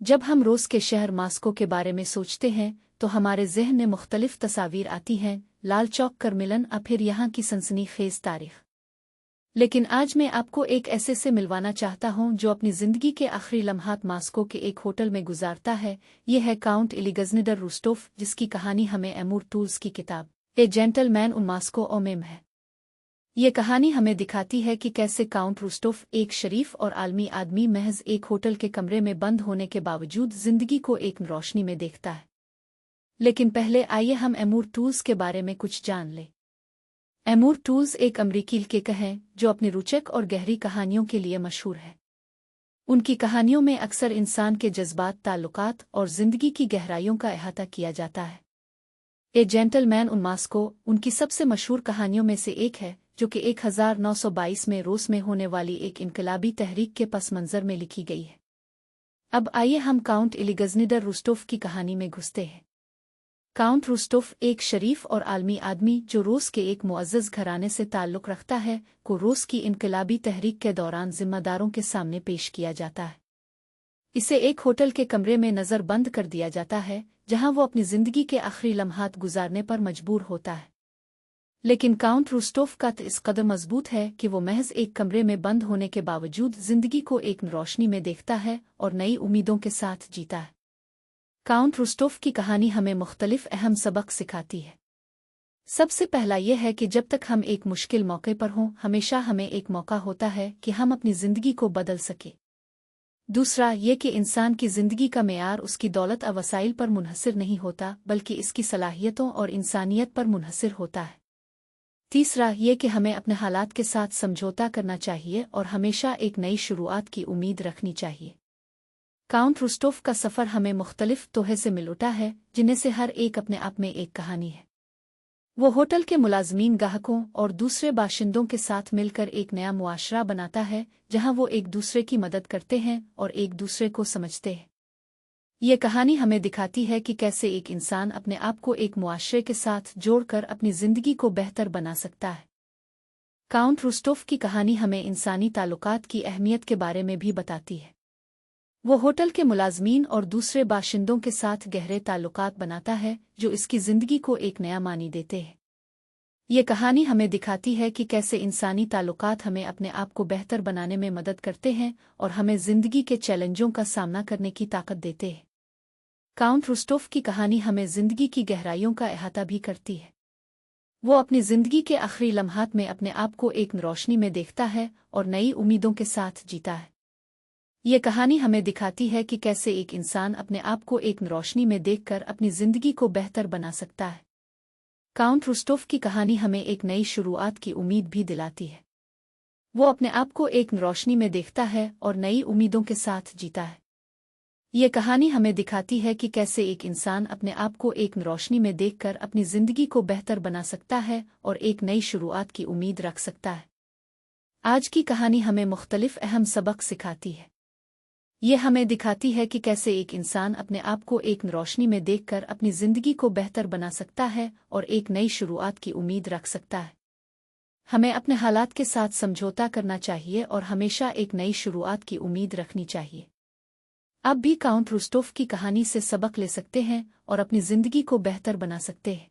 जब हम रोज़ के शहर मॉस्को के बारे में सोचते हैं तो हमारे ज़हन में मुख्तलिफ तस्वीर आती हैं, लाल चौक करमिलन और फिर यहाँ की सनसनीखेज़ तारीख। लेकिन आज मैं आपको एक ऐसे से मिलवाना चाहता हूँ जो अपनी ज़िंदगी के आखिरी लम्हात मॉस्को के एक होटल में गुजारता है। ये है काउंट एलिगज़निडर रूस्टोफ, जिसकी कहानी हमें एमूर टूल्स की किताब ए जेंटलमैन उन मॉस्को ओमेम है। ये कहानी हमें दिखाती है कि कैसे काउंट रूस्टोफ, एक शरीफ और आलमी आदमी, महज एक होटल के कमरे में बंद होने के बावजूद जिंदगी को एक रोशनी में देखता है। लेकिन पहले आइए हम एमूर टूल्स के बारे में कुछ जान लें। एमूर टूल्स एक अमरीकी लेखक हैं जो अपनी रोचक और गहरी कहानियों के लिए मशहूर है। उनकी कहानियों में अक्सर इंसान के जज्बात, ताल्लुकात और जिंदगी की गहराइयों का अहाता किया जाता है। ए जेंटलमैन उन मॉस्को उनकी सबसे मशहूर कहानियों में से एक है, जो कि 1922 में रूस में होने वाली एक इनकलाबी तहरीक के पस मंज़र में लिखी गई है। अब आइए हम काउंट एलिगज़निडर रूस्टोफ की कहानी में घुसते हैं। काउंट रूस्टोफ एक शरीफ और आलमी आदमी जो रूस के एक मुअज़्ज़ज़ घराने से ताल्लुक़ रखता है, को रूस की इनकलाबी तहरीक के दौरान जिम्मेदारों के सामने पेश किया जाता है। इसे एक होटल के कमरे में नज़र बंद कर दिया जाता है, जहां वो अपनी ज़िंदगी के आखिरी लम्हात गुजारने पर मजबूर होता है। लेकिन काउंट रूस्टोफ का इस कदर मजबूत है कि वो महज एक कमरे में बंद होने के बावजूद जिंदगी को एक रोशनी में देखता है और नई उम्मीदों के साथ जीता है। काउंट रूस्टोफ की कहानी हमें मुख्तलिफ अहम सबक सिखाती है। सबसे पहला यह है कि जब तक हम एक मुश्किल मौके पर हों, हमेशा हमें एक मौका होता है कि हम अपनी ज़िंदगी को बदल सके। दूसरा ये कि इंसान की ज़िंदगी का मेयार उसकी दौलत और वसाइल पर मुनहसर नहीं होता, बल्कि इसकी सलाहियतों और इंसानियत पर मुनहसर होता है। तीसरा ये कि हमें अपने हालात के साथ समझौता करना चाहिए और हमेशा एक नई शुरुआत की उम्मीद रखनी चाहिए। काउंट रूस्टोफ का सफ़र हमें मुख्तलिफ तोहे से मिल उठा है, जिनमें से हर एक अपने आप में एक कहानी है। वो होटल के मुलाजमीन, ग्राहकों और दूसरे बाशिंदों के साथ मिलकर एक नया मुआशरा बनाता है, जहां वो एक दूसरे की मदद करते हैं और एक दूसरे को समझते हैं। ये कहानी हमें दिखाती है कि कैसे एक इंसान अपने आप को एक मुआशरे के साथ जोड़कर अपनी ज़िंदगी को बेहतर बना सकता है। काउंट रूस्टोफ की कहानी हमें इंसानी ताल्लुकात की अहमियत के बारे में भी बताती है। वो होटल के मुलाजमीन और दूसरे बाशिंदों के साथ गहरे ताल्लुकात बनाता है, जो इसकी ज़िंदगी को एक नया मानी देते हैं। ये कहानी हमें दिखाती है कि कैसे इंसानी ताल्लुकात हमें अपने आप को बेहतर बनाने में मदद करते हैं और हमें ज़िंदगी के चैलेंजों का सामना करने की ताकत देते हैं। काउंट रूस्टोफ की कहानी हमें ज़िंदगी की गहराइयों का अहाता भी करती है। वो अपनी ज़िंदगी के आखिरी लम्हात में अपने आप को एक रोशनी में देखता है और नई उम्मीदों के साथ जीता है। ये कहानी हमें दिखाती है कि कैसे एक इंसान अपने आप को एक रोशनी में देखकर अपनी ज़िंदगी को बेहतर बना सकता है। काउंट रूस्टोफ की कहानी हमें एक नई शुरुआत की उम्मीद भी दिलाती है। वो अपने आप को एक रोशनी में देखता है और नई उम्मीदों के साथ जीता है। ये कहानी हमें दिखाती है कि कैसे एक इंसान अपने आप को एक रोशनी में देखकर अपनी ज़िंदगी को बेहतर बना सकता है और एक नई शुरुआत की उम्मीद रख सकता है। आज की कहानी हमें मुख्तलिफ अहम सबक सिखाती है। ये हमें दिखाती है कि कैसे एक इंसान अपने आप को एक रोशनी में देखकर अपनी ज़िंदगी को बेहतर बना सकता है और एक नई शुरुआत की उम्मीद रख सकता है। हमें अपने हालात के साथ समझौता करना चाहिए और हमेशा एक नई शुरुआत की उम्मीद रखनी चाहिए। अब भी काउंट रूस्टोफ की कहानी से सबक ले सकते हैं और अपनी ज़िंदगी को बेहतर बना सकते हैं।